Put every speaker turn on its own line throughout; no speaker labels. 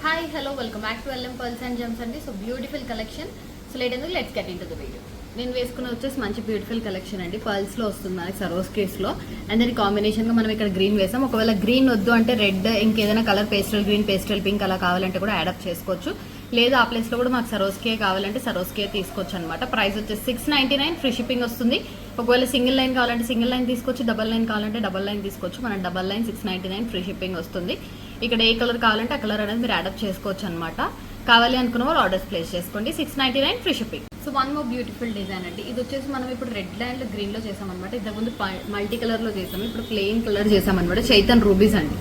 Hi, hello, welcome back to LM Pearls and Gems అండి. So beautiful collection. So let's get in to the video. నేను వేసుకున్న వచ్చేసి మంచి beautiful collection అండి. Pearls లో వస్తుంది మనకి సరోస్ కేస్ లో. అండ్ దాని కాంబినేషన్ గా మనం ఇక్కడ గ్రీన్ వేసాం. ఒకవేళ గ్రీన్ వద్దు అంటే రెడ్ ఇంకేదైనా colour pastel green, pastel pink అలా కావాలంటే కూడా యాడప్ చేసుకోవచ్చు. లేదా ఆ ప్లేస్ లో కూడా మాకు సరోస్కే కావాలంటే సరోస్కే తీసుకోవచ్చు అనమాట. ప్రైస్ వచ్చేసి 699 ఫ్రీ షిప్పింగ్ వస్తుంది. ఒకవేళ సింగిల్ లైన్ కావాలంటే సింగిల్ లైన్ తీసుకోవచ్చు, డబల్ లైన్ కావాలంటే డబల్ లైన్ తీసుకోవచ్చు. మన డబల్ లైన్ 699 ఫ్రీ షిప్పింగ్ వస్తుంది. ఇక్కడ ఏ కలర్ కావాలంటే ఆ కలర్ అనేది మీరు యాడప్ చేసుకోవచ్చు అనమాట. కావాలి అనుకున్న వాళ్ళు ఆర్డర్స్ ప్లేస్ చేసుకోండి. 699 free shipping. So one more beautiful design అండి. ఇది వచ్చేసి మనం ఇప్పుడు రెడ్ అండ్ గ్రీన్ లో చేసామన్నమాట. ఇంతకుముందు మల్టీ కలర్ లో చేసాము, ఇప్పుడు ప్లెయిన్ కలర్ చేసామన్నమాట. చైతన్ రూబీస్ అండి.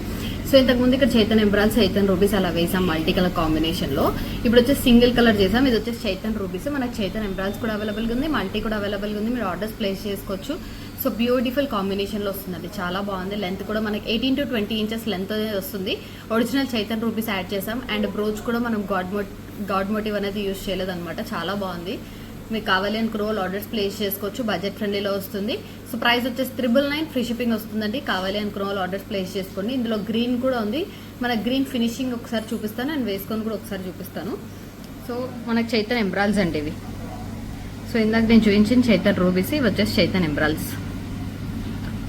సో ఇంతకుముందు ఇక్కడ చైతన్ ఎంబ్రాల్స్, చైతన్ రూబీస్ అలా వేసాం మల్టీ కలర్ కాంబినేషన్ లో. ఇప్పుడు వచ్చేసి సింగిల్ కలర్ చేసాం. ఇది వచ్చేసి చైతన్ రూబీస్. మనకి చైతన్ ఎంబ్రాల్స్ కూడా అవైలబుల్ గా ఉంది, మల్టీ కూడా అవైలబుల్ గా ఉంది. మీరు ఆర్డర్స్ ప్లేస్ చేసుకోవచ్చు. సో బ్యూటిఫుల్ కాంబినేషన్ లో వస్తుందండి, చాలా బాగుంది. లెంత్ కూడా మనకి 18 to 20 ఇంచెస్ లెంత్ వస్తుంది. ఒరిజినల్ చైతన్ రూబీస్ యాడ్ చేసాం. అండ్ బ్రోచ్ కూడా మనం గాడ్ మోటివ్ అనేది యూజ్ చేయలేదు అనమాట. చాలా బాగుంది. మీకు కావాలి అనుకున్న వాళ్ళు ఆర్డర్స్ ప్లేస్ చేసుకోవచ్చు. బడ్జెట్ ఫ్రెండ్లీలో వస్తుంది. సో ప్రైస్ వచ్చేసి 999 ఫ్రీ షిప్పింగ్ వస్తుందండి. కావాలి అనుకున్న వాళ్ళు ఆర్డర్స్ ప్లేస్ చేసుకోండి. ఇందులో గ్రీన్ కూడా ఉంది. మన గ్రీన్ ఫినిషింగ్ ఒకసారి చూపిస్తాను అండ్ వేసుకొని కూడా ఒకసారి చూపిస్తాను. సో మనకు చైతన్ ఎంబ్రాల్స్ అండి ఇవి. సో ఇందాక నేను చూపించిన చైతన్ రూబీస్, ఇవి వచ్చేసి చైతన్ ఎంబ్రాల్స్.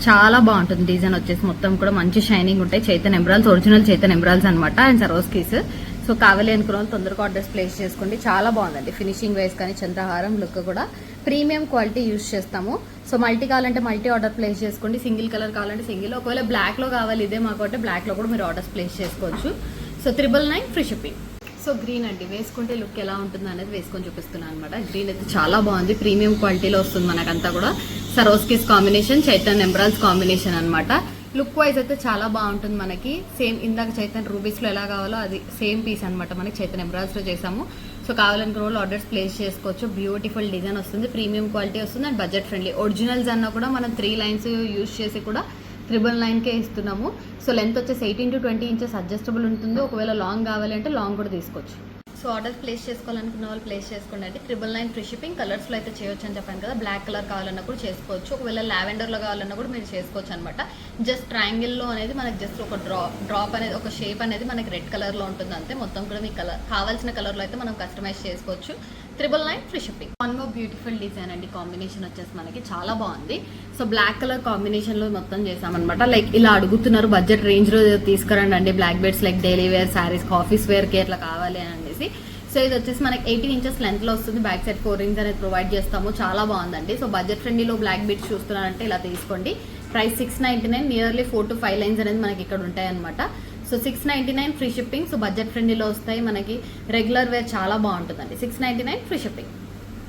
చాలా బాగుంటుంది డిజైన్ వచ్చేసి. మొత్తం కూడా మంచి షైనింగ్ ఉంటాయి. Chaitan emeralds, original Chaitan emeralds అనమాట. అండ్ సరోస్కీస్. సో కావాలి అనుకున్న వాళ్ళు తొందరగా ఆర్డర్స్ ప్లేస్ చేసుకోండి. చాలా బాగుందండి ఫినిషింగ్ వైజ్ కానీ చంద్రహారం లుక్ కూడా ప్రీమియం క్వాలిటీ యూజ్ చేస్తాము. సో మల్టీ కావాలంటే మల్టీ ఆర్డర్ ప్లేస్ చేసుకోండి. సింగిల్ కలర్ కావాలంటే సింగిల్. ఒకవేళ బ్లాక్ లో కావాలి ఇదే మాకు అంటే బ్లాక్ లో కూడా మీరు ఆర్డర్స్ ప్లేస్ చేసుకోవచ్చు. So 999 free shipping. So green అండి, వేసుకుంటే లుక్ ఎలా ఉంటుంది అనేది వేసుకొని చూపిస్తున్నాను అనమాట. గ్రీన్ అయితే చాలా బాగుంది, ప్రీమియం క్వాలిటీలో వస్తుంది మనకంతా కూడా. సరోస్కిస్ కాంబినేషన్, చైతన్ ఎంబ్రాల్స్ కాంబినేషన్ అనమాట. లుక్ వైజ్ అయితే చాలా బాగుంటుంది మనకి. సేమ్ ఇందాక చైతన్ రూబీస్ లో ఎలా కావాలో అది సేమ్ పీస్ అనమాట. మనకి చైతన్ ఎంబ్రాల్స్ లో చేసాము. సో కావాలనుకున్న వాళ్ళు ఆర్డర్స్ ప్లేస్ చేసుకోవచ్చు. బ్యూటిఫుల్ డిజైన్ వస్తుంది, ప్రీమియం క్వాలిటీ వస్తుంది అండ్ బడ్జెట్ ఫ్రెండ్లీ. ఒరిజినల్స్ అన్నా కూడా మనం 3 లైన్స్ యూజ్ చేసి కూడా 999కే ఇస్తున్నాము. సో లెంత్ వచ్చేసి 18 to 20 ఇంచెస్ అడ్జస్టబుల్ ఉంటుంది. ఒకవేళ లాంగ్ కావాలి అంటే లాంగ్ కూడా తీసుకోవచ్చు. సో ఆర్డర్ ప్లేస్ చేసుకోవాలనుకున్న వాళ్ళు ప్లేస్ చేసుకోండి అండి. 999 ఫ్రీ షిప్పింగ్. కలర్స్ లో అయితే చేయొచ్చు అని చెప్పాను కదా. బ్లాక్ కలర్ కావాలన్నా కూడా చేసుకోవచ్చు. ఒకవేళ లావెండర్ లో కావాలన్నా కూడా మీరు చేసుకోవచ్చు అనమాట. జస్ట్ ట్రయాంగిల్ లో అనేది మనకి జస్ట్ ఒక డ్రాప్ అనేది, ఒక షేప్ అనేది మనకి రెడ్ కలర్ లో ఉంటుంది అంతే. మొత్తం కూడా మీకు కలర్ కావాల్సిన కలర్ లో అయితే మనం కస్టమైజ్ చేసుకోవచ్చు. 999 free shipping. One more beautiful design అండి. కాంబినేషన్ వచ్చేసి మనకి చాలా బాగుంది. సో బ్లాక్ కలర్ కాంబినేషన్ లో మొత్తం చేసామన్నమాట. లైక్ ఇలా అడుగుతున్నారు బడ్జెట్ రేంజ్ లో తీసుకురండి అండి black beads, like daily wear saris, office wear కి అట్లా కావాలి అని అనేసి. సో ఇది వచ్చేసి మనకి 18 ఇంచెస్ లెంత్ లో వస్తుంది. బ్యాక్ సైడ్ 4 రింగ్స్ అనేది ప్రొవైడ్ చేస్తాము. చాలా బాగుందండి. సో బడ్జెట్ ఫ్రెండ్లీలో బ్లాక్ బీట్స్ చూస్తున్నారంటే ఇలా తీసుకోండి. ప్రైస్ 699, నియర్లీ 4 to 5 లైన్స్ అనేది మనకి ఇక్కడ ఉంటాయి అనమాట. So 699 free shipping. So budget ఫ్రెండ్లీలో వస్తాయి మనకి. రెగ్యులర్ వేర్ చాలా బాగుంటుందండి. 699 free shipping.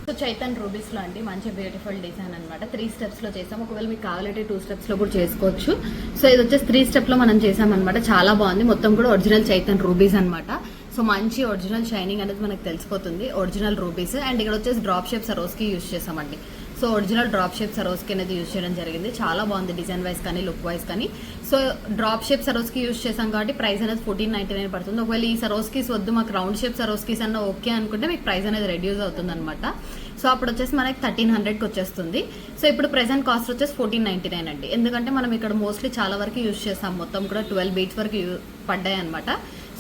So Chaitan rubies లో అండి మంచి బ్యూటిఫుల్ డిజైన్ అనమాట. 3 స్టెప్స్ లో చేసాం. ఒకవేళ మీకు కావాలంటే 2 స్టెప్స్ లో కూడా చేసుకోవచ్చు. సో ఇది వచ్చేసి 3 స్టెప్ లో మనం చేసామన్నమాట. చాలా బాగుంది. మొత్తం కూడా ఒరిజినల్ చైతన్ రూబీస్ అనమాట. సో మంచి ఒరిజినల్ షైనింగ్ అనేది మనకు తెలిసిపోతుంది. Original rubies. అండ్ ఇక్కడ వచ్చేసి డ్రాప్ షేప్ సరోస్కి యూజ్ చేసామండి. సో ఒరిజినల్ డ్రాప్ షేప్ సరోస్కి అనేది యూజ్ చేయడం జరిగింది. చాలా బాగుంది డిజైన్ వైజ్ కానీ లుక్ వైజ్ కానీ. సో డ్రాప్ షేప్ సరోస్కి యూజ్ చేసాం కాబట్టి ప్రైస్ అనేది 1499 పడుతుంది. ఒకవేళ ఈ సరోస్కీస్ వద్దు మాకు రౌండ్ షేప్ సరోస్కీస్ అన్న ఓకే అనుకుంటే మీకు ప్రైస్ అనేది రెడ్యూస్ అవుతుంది అనమాట. సో అప్పుడు వచ్చేసి మనకి 1300కి వచ్చేస్తుంది. సో ఇప్పుడు ప్రెసెంట్ కాస్ట్ వచ్చేసి 1499 అండి. ఎందుకంటే మనం ఇక్కడ మోస్ట్లీ చాలా వరకు యూజ్ చేస్తాం. మొత్తం కూడా 12 బీట్స్ వరకు పడ్డాయి అనమాట.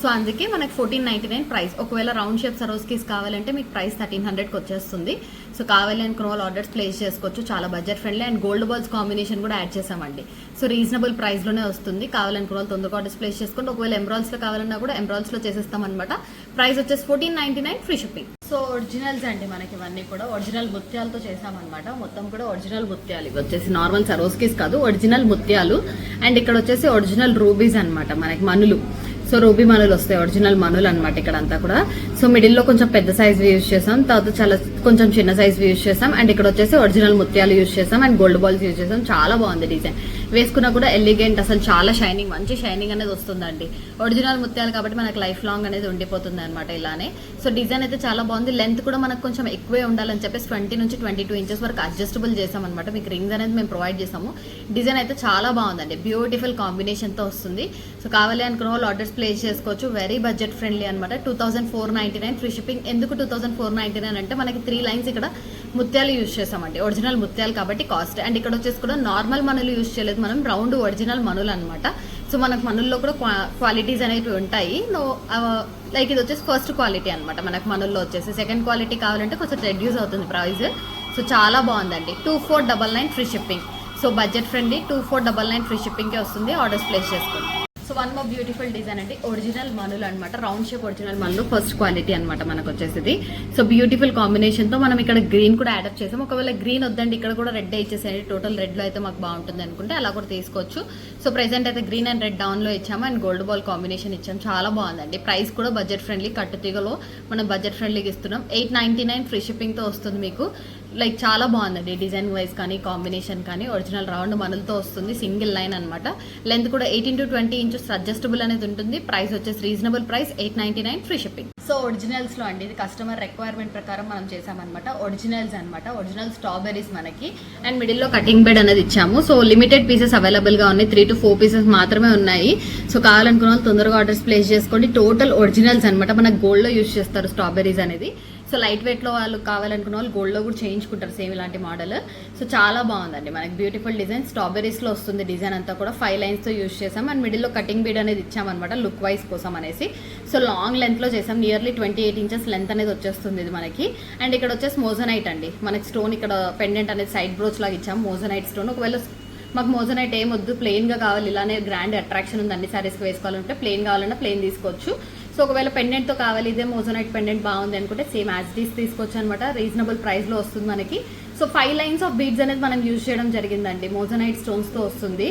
సో అందుకే మనకి 1499 ప్రైస్. ఒకవేళ రౌండ్ షేప్ సరోస్కీస్ కావాలంటే మీకు ప్రైస్ 1300కి వచ్చేస్తుంది. సో కావాలి అనుకున్న వాళ్ళు ఆర్డర్స్ ప్లేస్ చేసుకోవచ్చు. చాలా budget friendly. And gold balls combination కూడా యాడ్ చేసామండి. సో రీజనబుల్ ప్రైస్ లోనే వస్తుంది. కావాలనుకున్న వాళ్ళు తొందరగా ఆర్డర్స్ ప్లేస్ చేసుకోండి. ఒకవేళ ఎంబ్రాల్స్ లో కావాలన్నా కూడా ఎంబ్రాల్స్ లో చేసేస్తాం అనమాట. ప్రైస్ వచ్చేసి 1499 ఫ్రీ షిప్పింగ్. సో ఒరిజినల్స్ అండి మనకి ఇవన్నీ కూడా ఒరిజినల్ ముత్యాలతో చేసామన్నమాట. మొత్తం కూడా ఒరిజినల్ ముత్యాలు. ఇవి వచ్చేసి నార్మల్ సరోస్కీస్ కాదు, ఒరిజినల్ ముత్యాలు. అండ్ ఇక్కడ వచ్చేసి ఒరిజినల్ రూబీస్ అనమాట. మనకి మనులు. సో రూబీ మనులు వస్తాయి, ఒరిజినల్ మనులు అనమాట ఇక్కడ అంతా కూడా. సో మిడిల్ లో కొంచెం పెద్ద సైజ్ యూజ్ చేసాం, తర్వాత చాలా కొంచెం చిన్న సైజ్ యూజ్ చేసాం. అండ్ ఇక్కడ వచ్చేసి ఒరిజినల్ ముత్యాలు యూజ్ చేసాం అండ్ గోల్డ్ బాల్స్ యూజ్ చేసాం. చాలా బాగుంది డిజైన్. వేసుకున్నా కూడా ఎలిగెంట్, అసలు చాలా షైనింగ్, మంచి షైనింగ్ అనేది వస్తుందండి. ఒరిజినల్ ముత్యాలు కాబట్టి మనకు లైఫ్ లాంగ్ అనేది ఉండిపోతుంది అనమాట ఇలానే. సో డిజైన్ అయితే చాలా బాగుంది. లెంత్ కూడా మనకు కొంచెం ఎక్కువే ఉండాలని చెప్పేసి 20 నుంచి 22 ఇంచెస్ వరకు అడ్జస్టబుల్ చేసామన్నమాట. మీకు రింగ్స్ అనేది మేము ప్రొవైడ్ చేసాము. డిజైన్ అయితే చాలా బాగుందండి. బ్యూటిఫుల్ కాంబినేషన్ తో వస్తుంది. సో కావాలి అనుకున్న వాళ్ళు ఆర్డర్స్ ప్లేస్ చేసుకోవచ్చు. వెరీ బడ్జెట్ ఫ్రెండ్లీ అనమాట. 2499 ఫ్రీ షిప్పింగ్. ఎందుకు 2499 అంటే మనకి 3 లైన్స్ ఇక్కడ ముత్యాలు యూజ్ చేసామండి. ఒరిజినల్ ముత్యాలు కాబట్టి కాస్ట్. అండ్ ఇక్కడ వచ్చేసి కూడా నార్మల్ మనులు యూజ్ చేయలేదు మనం, రౌండ్ ఒరిజినల్ మనులు అనమాట. సో మనకు మనుల్లో కూడా క్వాలిటీస్ అనేవి ఉంటాయి. లైక్ ఇది వచ్చేసి ఫస్ట్ క్వాలిటీ అనమాట. మనకు మనుల్లో వచ్చేసి సెకండ్ క్వాలిటీ కావాలంటే కొంచెం రెడ్యూస్ అవుతుంది ప్రైస్. సో చాలా బాగుందండి. 2499 free shipping. So budget friendly 2499 free షిప్పింగ్కే వస్తుంది. ఆర్డర్స్ ప్లేస్ చేసుకోండి. So one more beautiful design అండి. ఒరిజినల్ మనులు అనమాట. రౌండ్ షేప్ ఒరిజినల్ మనులు ఫస్ట్ క్వాలిటీ అనమాట మనకు వచ్చేసి. సో బ్యూటిఫుల్ కాంబినేషన్ తో మనం ఇక్కడ గ్రీన్ కూడా యాడప్ చేసాం. ఒకవేళ గ్రీన్ వద్దండి ఇక్కడ కూడా రెడ్ ఇచ్చేసేయండి. టోటల్ రెడ్ లో అయితే మాకు బాగుంటుంది అనుకుంటే అలా కూడా తీసుకోవచ్చు. సో ప్రెసెంట్ అయితే గ్రీన్ అండ్ రెడ్ డౌన్ లో ఇచ్చాము అండ్ గోల్డ్ బాల్ కాంబినేషన్ ఇచ్చాము. చాలా బాగుందండి. ప్రైస్ కూడా బడ్జెట్ ఫ్రెండ్లీ. కట్టుతీగలో మనం బడ్జెట్ ఫ్రెండ్లీకి ఇస్తున్నాం. 899 ఫ్రీ షిప్పింగ్ తో వస్తుంది మీకు. లైక్ చాలా బాగుందండి. డిజైన్ వైజ్ కానీ కాంబినేషన్ కానీ ఒరిజినల్ రౌండ్ మనులతో వస్తుంది. సింగిల్ లైన్ అనమాట. లెంత్ కూడా 18 to 20 ఇంచెస్ అడ్జస్టబుల్ అనేది ఉంటుంది. ప్రైస్ వచ్చేసి reasonable price 899 free shipping. So originals లో అండి ఇది కస్టమర్ రిక్వైర్మెంట్ ప్రకారం మనం చేసామన్నమాట. ఒరిజినల్స్ అనమాట. ఒరిజినల్ స్ట్రాబెరీస్ మనకి అండ్ మిడిల్ లో కటింగ్ బెడ్ అనేది ఇచ్చాము. సో లిమిటెడ్ పీసెస్ అవైలబుల్ గా ఉన్నాయి. 3 to 4 పీసెస్ మాత్రమే ఉన్నాయి. సో కావాలనుకున్న వాళ్ళు తొందరగా ఆర్డర్స్ ప్లేస్ చేసుకోండి. టోటల్ ఒరిజినల్స్ అనమాట. మనకు గోల్డ్ లో యూజ్ చేస్తారు స్ట్రాబెరీస్ అనేది. సో లైట్ వెయిట్ లో వాళ్ళు కావాలనుకున్న వాళ్ళు గోల్డ్ లో కూడా చేయించుకుంటారు సేమ్ ఇలాంటి మోడల్. సో చాలా బాగుందండి. మనకి బ్యూటిఫుల్ డిజైన్ స్ట్రాబెరీస్ లో వస్తుంది. డిజైన్ అంతా కూడా 5 లైన్స్ తో యూజ్ చేసాం అండ్ మిడిల్ లో కటింగ్ బీడ్ అనేది ఇచ్చామన్నమాట లుక్ వైజ్ కోసం అనేసి. సో లాంగ్ లెంత్ లో చేసాం. నియర్లీ 28 ఇంచెస్ లెంత్ అనేది వచ్చేస్తుంది ఇది మనకి. అండ్ ఇక్కడ వచ్చేసి మోజనైట్ అండి. మనకి స్టోన్ ఇక్కడ పెండెంట్ అనేది సైడ్ బ్రోచ్ లాగా ఇచ్చాము. Moissanite stone. ఒకవేళ మాకు మోజనైట్ ఏం వద్దు ప్లెయిన్ గా కావాలి, ఇలానే గ్రాండ్ అట్రాక్షన్ ఉంది అన్ని సారీస్కి వేసుకోవాలంటే ప్లెయిన్ కావాలన్నా ప్లెయిన్ తీసుకోవచ్చు. సో ఒకవేళ పెండెంట్ తో కావాలి, ఇదే మోజనైట్ పెండెంట్ బాగుంది అనుకుంటే సేమ్ యాజ్ డీస్ తీసుకోవచ్చు అనమాట. రీజనబుల్ ప్రైస్ లో వస్తుంది మనకి. సో 5 లైన్స్ ఆఫ్ బీడ్స్ అనేది మనం యూజ్ చేయడం జరిగిందండి. మోజనైట్ స్టోన్స్ తో వస్తుంది.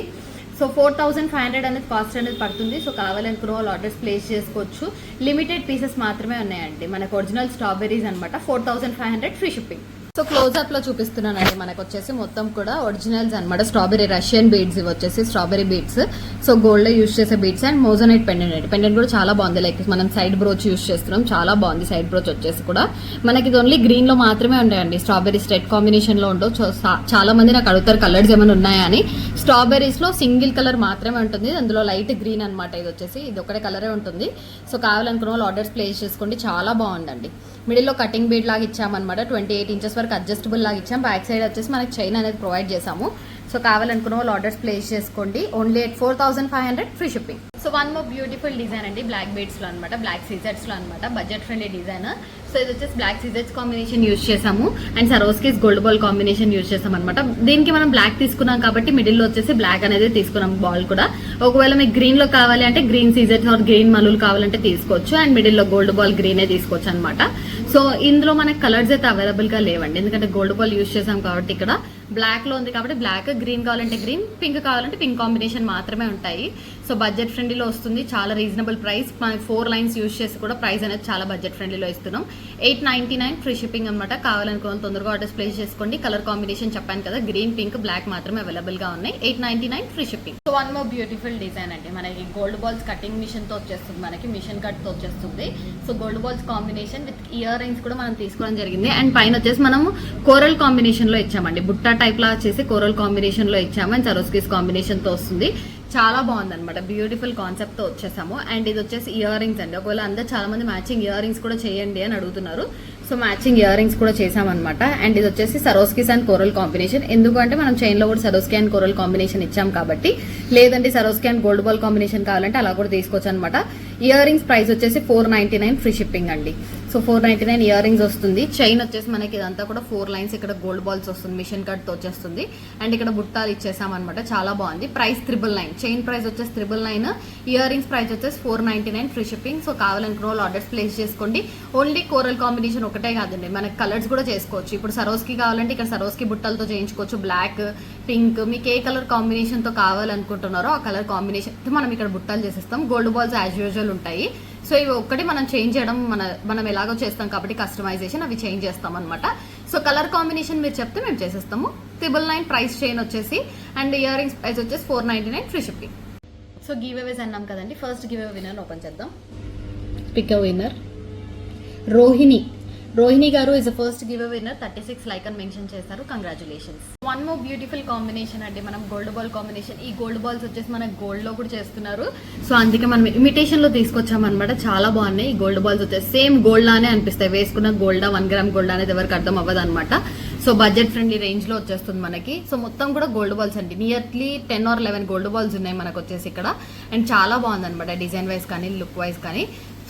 సో 4500 అనేది కాస్ట్ అనేది పడుతుంది. సో కావాలనుకున్న వాళ్ళు ఆర్డర్స్ ప్లేస్ చేసుకోవచ్చు. లిమిటెడ్ పీసెస్ మాత్రమే ఉన్నాయండి. మనకు ఒరిజినల్ స్ట్రాబెరీస్ అనమాట. 4500 ఫ్రీ షిప్పింగ్. సో క్లోజ్అప్ లో చూపిస్తున్నానండి. మనకు వచ్చేసి మొత్తం కూడా ఒరిజినల్స్ అనమాట. స్ట్రాబెరీ రష్యన్ బీడ్స్ ఇవి వచ్చేసి స్ట్రాబెరీ బీడ్స్. సో గోల్డ్ లో యూజ్ చేసే beads and moissanite pendant. Pendant కూడా చాలా బాగుంది. లైక్ మనం సైడ్ బ్రోచ్ యూజ్ చేస్తున్నాం. చాలా బాగుంది సైడ్ బ్రోచ్ వచ్చేసి కూడా. మనకి ఇది ఓన్లీ గ్రీన్ లో మాత్రమే ఉంటాయండి. స్ట్రాబెరీస్ రెడ్ కాంబినేషన్ లో ఉండవు. చాలా మంది నాకు అడుగుతారు కలర్స్ ఏమైనా ఉన్నాయా అని. స్ట్రాబెరీస్ లో సింగిల్ కలర్ మాత్రమే ఉంటుంది. అందులో లైట్ గ్రీన్ అనమాట. ఇది వచ్చేసి ఇది ఒకటే కలరే ఉంటుంది. సో కావాలనుకున్న వాళ్ళు ఆర్డర్స్ ప్లేస్ చేసుకోండి. చాలా బాగుందండి. మిడిల్ లో కటింగ్ బీడ్ లాగా ఇచ్చామన్నమాట. 28 ఇంచెస్ వరకు అడ్జస్టబుల్ లాగా ఇచ్చాం. బ్యాక్ సైడ్ వచ్చేసి మనకి చైన్ అనేది ప్రొవైడ్ చేసాము. సో కావాలనుకున్న వాళ్ళు ఆర్డర్స్ ప్లేస్ చేసుకోండి. Only 4500 free shipping. So one more beautiful design అండి. బ్లాక్ బీడ్స్ లో అనమాట. బ్లాక్ సీజర్స్ లో అనమాట. Budget friendly design. సో ఇది వచ్చేసి బ్లాక్ సీజర్స్ కాంబినేషన్ యూజ్ చేసాము and Swarovskis gold ball combination use చేసాం అనమాట. దీనికి మనం బ్లాక్ తీసుకున్నాం కాబట్టి మిడిల్ లో వచ్చేసి బ్లాక్ అనేది తీసుకున్నాం బాల్ కూడా. ఒకవేళ మీకు గ్రీన్ లో కావాలి అంటే గ్రీన్ సీజర్స్ ఆర్ గ్రీన్ మలులు కావాలంటే తీసుకోవచ్చు. అండ్ మిడిల్ లో గోల్డ్ బాల్ గ్రీనే తీసుకోవచ్చు అనమాట. సో ఇందులో మనకి కలర్స్ అయితే అవైలబుల్ గా లేవండి. ఎందుకంటే గోల్డ్ బాల్ యూజ్ చేసాం కాబట్టి ఇక్కడ బ్లాక్ లో ఉంది కాబట్టి బ్లాక్, గ్రీన్ కావాలంటే గ్రీన్, పింక్ కావాలంటే పింక్ కాంబినేషన్ మాత్రమే ఉంటాయి. సో బడ్జెట్ ఫ్రెండ్లీలో వస్తుంది. చాలా రీజనబుల్ ప్రైస్. 4 లైన్స్ యూజ్ చేసి కూడా ప్రైస్ అనేది చాలా బడ్జెట్ ఫ్రెండ్లీలో ఇస్తున్నాం. 899 ఫ్రీ షిప్పింగ్ అనమాట. కావాలనుకున్న తొందరగా ఆర్డర్స్ ప్లేస్ చేసుకోండి. కలర్ కాంబినేషన్ చెప్పాను కదా, గ్రీన్, పింక్, బ్లాక్ మాత్రమే అవైలబుల్ గా ఉన్నాయి. 899 free shipping. So one more beautiful design అండి. మనకి గోల్డ్ బాల్స్ కటింగ్ మిషన్ తో వచ్చేస్తుంది. మనకి మిషన్ కట్ తో వచ్చేస్తుంది. So gold balls combination with ear rings కూడా మనం తీసుకోవడం జరిగింది. అండ్ పైన వచ్చేసి మనము కోరల్ కాంబినేషన్ లో ఇచ్చామండి. బుట్టా టైప్ లా చేసి కోరల్ కాంబినేషన్ లో ఇచ్చాము. అండ్ సరోస్కిస్ కాంబినేషన్ తో వస్తుంది. చాలా బాగుంది అనమాట. బ్యూటిఫుల్ కాన్సెప్ట్ తో వచ్చేసాము. అండ్ ఇది వచ్చేసి ఇయర్ రింగ్స్ అండి. ఒకవేళ అందరూ చాలా మంది మ్యాచింగ్ ఇయర్ రింగ్స్ కూడా చేయండి అని అడుగుతున్నారు. సో మ్యాచింగ్ ఇయర్ రింగ్స్ కూడా చేసామన్నమాట. అండ్ ఇది వచ్చేసి సరోస్కిస్ అండ్ కోరల్ కాంబినేషన్. ఎందుకంటే మనం చైన్ లో కూడా సరోస్కి అండ్ కోరల్ కాంబినేషన్ ఇచ్చాం కాబట్టి. లేదంటే సరోస్కి అండ్ గోల్డ్ బాల్ కాంబినేషన్ కావాలంటే అలా కూడా తీసుకోవచ్చు అనమాట. ఇయర్ రింగ్స్ ప్రైస్ వచ్చేసి 499 ఫ్రీ షిప్పింగ్ అండి. సో 499 ఇయర్ రింగ్స్ వస్తుంది. చైన్ వచ్చేసి మనకి ఇదంతా కూడా 4 లైన్స్ ఇక్కడ గోల్డ్ బాల్స్ వస్తుంది. మిషన్ కట్ తో వచ్చేస్తుంది. అండ్ ఇక్కడ బుట్టాలు ఇచ్చేసామన్నమాట. చాలా బాగుంది. ప్రైస్ 999. చైన్ ప్రైస్ వచ్చేసి 999. ఇయర్ రింగ్స్ ప్రైస్ వచ్చేసి 499 ఫ్రీ షిప్పింగ్. సో కావాలనుకున్న వాళ్ళు ఆర్డర్స్ ప్లేస్ చేసుకోండి. ఓన్లీ కోరల్ కాంబినేషన్ ఒకటే కాదండి, మనకి కలర్స్ కూడా చేసుకోవచ్చు. ఇప్పుడు సరోస్కి కావాలంటే ఇక్కడ సరోస్కి బుట్టలతో చేయించుకోవచ్చు. బ్లాక్, పింక్, మీకు ఏ కలర్ కాంబినేషన్ తో కావాలనుకుంటున్నారో ఆ కలర్ కాంబినేషన్ మనం ఇక్కడ బుట్టలు చేసేస్తాం. గోల్డ్ బాల్స్ యాజ్ యూజువల్ ఉంటాయి. సో ఇవి ఒక్కటి మనం చేంజ్ చేయడం మనం ఎలాగో చేస్తాం కాబట్టి కస్టమైజేషన్ అవి చేంజ్ చేస్తాం అనమాట. సో కలర్ కాంబినేషన్ మీరు చెప్తే మేము చేసేస్తాము. 999 ప్రైస్ చైన్ వచ్చేసి అండ్ ఇయర్ రింగ్స్ ప్రైస్ వచ్చేసి 499 free shipping. So giveaways అన్నాం కదండి. First giveaway winner open చేద్దాం. Pick a winner. రోహిణి గారు is the first giveaway winner. 36 like అని మెన్షన్ చేశారు. Congratulations. One more beautiful combination అండి. మనం గోల్డ్ బాల్ కాంబినేషన్. ఈ గోల్డ్ బాల్స్ వచ్చేసి మనకు గోల్డ్ లో కూడా చేస్తున్నారు. సో అందుకే మనం ఇమిటేషన్ లో తీసుకొచ్చామన్నమాట. చాలా బాగున్నాయి. ఈ గోల్డ్ బాల్స్ వచ్చేసి సేమ్ గోల్డ్ లానే అనిపిస్తాయి. వేసుకున్న గోల్డా 1 గ్రామ్ గోల్డ్ అనేది ఎవరికి అర్థం అవ్వదు అనమాట. సో బడ్జెట్ ఫ్రెండ్లీ రేంజ్ లో వచ్చేస్తుంది మనకి. సో మొత్తం కూడా గోల్డ్ బాల్స్ అండి, నియర్లీ 10 or 11 గోల్డ్ బాల్స్ ఉన్నాయి మనకు వచ్చేసి ఇక్కడ. అండ్ చాలా బాగుంది అనమాట డిజైన్ వైజ్ కానీ లుక్ వైజ్ కానీ.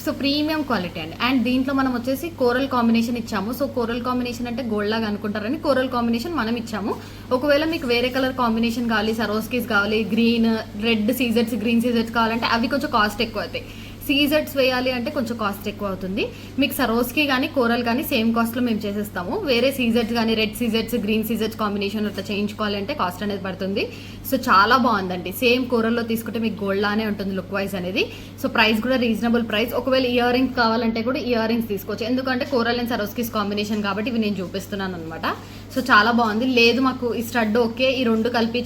సో ప్రీమియం క్వాలిటీ అండి. అండ్ దీంట్లో మనం వచ్చేసి కోరల్ కాంబినేషన్ ఇచ్చాము. సో కోరల్ కాంబినేషన్ అంటే గోల్డ్ లాగా అనుకుంటారని కోరల్ కాంబినేషన్ మనం ఇచ్చాము. ఒకవేళ మీకు వేరే కలర్ కాంబినేషన్ కావాలి, సరోస్కీస్ కావాలి, గ్రీన్, రెడ్ సీజెట్స్, గ్రీన్ సీజెట్స్ కావాలంటే అవి కొంచెం కాస్ట్ ఎక్కువ అవుతాయి. సీజెట్స్ వేయాలి అంటే కొంచెం కాస్ట్ ఎక్కువ అవుతుంది. మీకు సరోస్కి కానీ కోరల్ కానీ సేమ్ కాస్ట్లో మేము చేసేస్తాము. వేరే సీజెట్స్ కానీ రెడ్ సీజెట్స్, గ్రీన్ సీజెట్స్ కాంబినేషన్ అట్లా చేయించుకోవాలి అంటే కాస్ట్ అనేది పడుతుంది. సో చాలా బాగుందండి. సేమ్ కోరల్లో తీసుకుంటే మీకు గోల్డ్ లానే ఉంటుంది లుక్ వైజ్ అనేది. సో ప్రైస్ కూడా రీజనబుల్ ప్రైస్. ఒకవేళ ఇయర్ రింగ్స్ కావాలంటే కూడా ఇయర్ రింగ్స్ తీసుకోవచ్చు, ఎందుకంటే కోరల్ అండ్ సరోస్కీస్ కాంబినేషన్ కాబట్టి ఇవి నేను చూపిస్తున్నాను అనమాట. సో చాలా బాగుంది. లేదు మాకు ఈ స్టడ్ ఓకే, ఈ రెండు కలిపి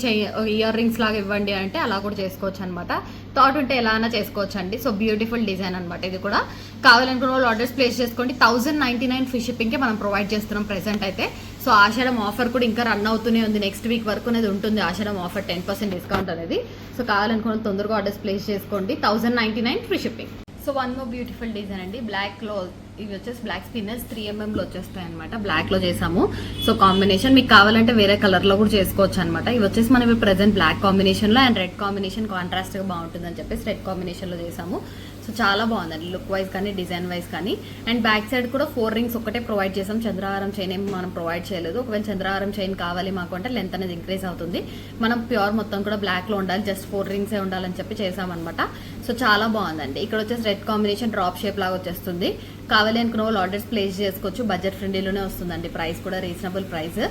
ఇయర్ రింగ్స్ లాగా ఇవ్వండి అంటే అలా కూడా చేసుకోవచ్చు అనమాట. థాట్ ఉంటే ఎలా అయినా చేసుకోవచ్చు అండి. సో బ్యూటిఫుల్ డిజైన్ అనమాట ఇది కూడా. కావాలనుకున్న వాళ్ళు ఆర్డర్స్ ప్లేస్ చేసుకోండి. 1099 ఫ్రీ షిప్పింగ్కే మనం ప్రొవైడ్ చేస్తున్నాం ప్రెసెంట్ అయితే. సో ఆషాఢం ఆఫర్ కూడా ఇంకా రన్ అవుతూనే ఉంది. నెక్స్ట్ వీక్ వరకు అనేది ఉంటుంది ఆషాఢం ఆఫర్, 10% డిస్కౌంట్ అనేది. సో కావాలనుకున్న తొందరగా ఆర్డర్స్ ప్లేస్ చేసుకోండి. 1099 free shipping. So one more beautiful design అండి. బ్లాక్ లో ఇవి వచ్చేసి బ్లాక్ స్పిన్నర్స్ 3mm లో వచ్చేస్తాయి అనమాట. బ్లాక్ లో చేసాము. సో కాంబినేషన్ మీకు కావాలంటే వేరే కలర్ లో కూడా చేసుకోవచ్చు అనమాట. ఇవి వచ్చేసి మనం ఇప్పుడు ప్రెసెంట్ బ్లాక్ కాంబినేషన్ లో అండ్ రెడ్ కాంబినేషన్ కాంట్రాస్ట్ గా బాగుంటుంది అని చెప్పేసి రెడ్ కాంబినేషన్ లో చేసాము. సో చాలా బాగుందండి లుక్ వైజ్ కానీ డిజైన్ వైజ్ కానీ. అండ్ బ్యాక్ సైడ్ కూడా 4 రింగ్స్ ఒకటే ప్రొవైడ్ చేసాం. చంద్రహారం చైన్ ఏమి మనం ప్రొవైడ్ చేయలేదు. ఒకవేళ చంద్రహారం చైన్ కావాలి మాకు అంటే లెంత్ అనేది ఇంక్రీజ్ అవుతుంది. మనం ప్యూర్ మొత్తం కూడా బ్లాక్ లో ఉండాలి, జస్ట్ 4 రింగ్స్ ఉండాలని చెప్పి చేసామన్నమాట. సో చాలా బాగుందండి. ఇక్కడ వచ్చేసి రెడ్ కాంబినేషన్ డ్రాప్ షేప్ లాగా వచ్చేస్తుంది. కావాలి అనుకున్న వాళ్ళు ఆర్డర్స్ ప్లేస్ చేసుకోవచ్చు. బడ్జెట్ ఫ్రెండ్లీలోనే వస్తుందండి. ప్రైస్ కూడా రీజనబుల్ ప్రైస్.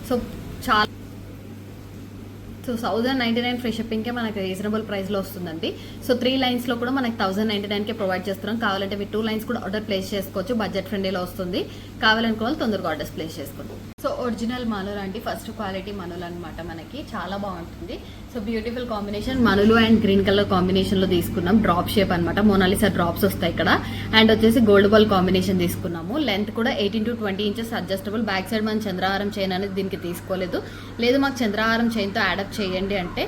సో చాలా 1099 ఫ్రీ షిప్పింగ్కే మనకి రీజనబుల్ ప్రైస్లో వస్తుందండి. సో 3 లైన్స్లో కూడా మనకి 1099కే ప్రొవైడ్ చేస్తున్నాం. కావాలంటే మీరు 2 లైన్స్ కూడా ఆర్డర్ ప్లేస్ చేసుకోవచ్చు. బడ్జెట్ ఫ్రెండ్లీలో వస్తుంది. కావాలనుకున్న వాళ్ళు తొందరగా ఆర్డర్స్ ప్లేస్ చేసుకోండి. సో ఒరిజినల్ మనులు అంటే ఫస్ట్ క్వాలిటీ మనులు అనమాట. మనకి చాలా బాగుంటుంది. సో బ్యూటిఫుల్ కాంబినేషన్ మనులు అండ్ గ్రీన్ కలర్ కాంబినేషన్ లో తీసుకున్నాం. డ్రాప్ షేప్ అనమాట. మోనాలిసా డ్రాప్స్ వస్తాయి ఇక్కడ. అండ్ వచ్చేసి గోల్డ్ బాల్ కాంబినేషన్ తీసుకున్నాము. లెంత్ కూడా 18 to 20 inches adjustable. Back side మనం చంద్రహారం చైన్ అనేది దీనికి తీసుకోలేదు. లేదు మాకు చంద్రహారం చైన్తో యాడప్ చేయండి అంటే